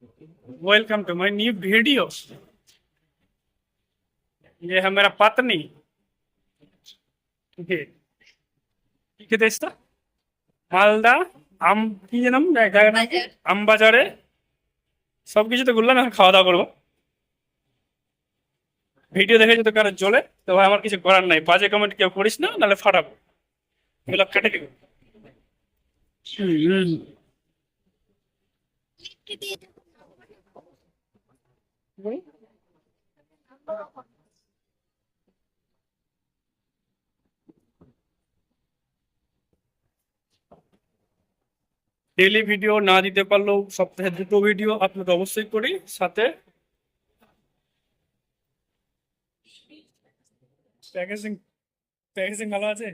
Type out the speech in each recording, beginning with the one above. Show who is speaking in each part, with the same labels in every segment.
Speaker 1: Welcome to my new video. ये है मेरा पत्नी। ये কি দেশটা? মালদা আম কি জানাম জায়গার নাম কি? আমবাজারে। সবকিছু তো ঘুরলাম, এখন খাওয়া দাওয়া করবো। ভিডিও দেখে যদি কারো জ্বলে তো ভাই আমার কিছু করার নাই, বাজে কমেন্ট কেউ করিস না, নাহলে ফাটাবো, এগুলো কেটে দিব। ডেইলি ভিডিও না দিতে পারলেও সপ্তাহে দুটো ভিডিও আপলোড অবশ্যই করি। সাথে প্যাকেজিং প্যাকেজিং ভালো আছে।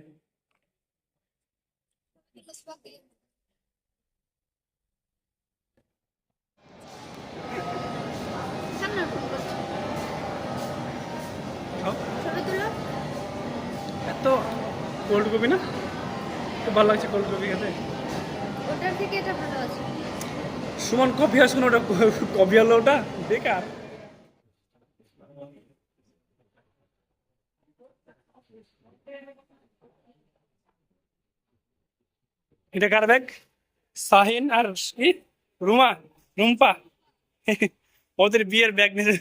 Speaker 1: এত কোল্ড কপি না, খুব ভালো লাগছে কোল্ড কপি খেতে।
Speaker 2: ওটার থেকে এটা ভালো আছে।
Speaker 1: সুমন কপি আসুন, ওটা কপি হলো, ওটা বেকার। এটা কার ব্যাগ? শাহিন আর কি রুমা, রুম্পা ওদের বিয়ের ব্যাগ নিয়ে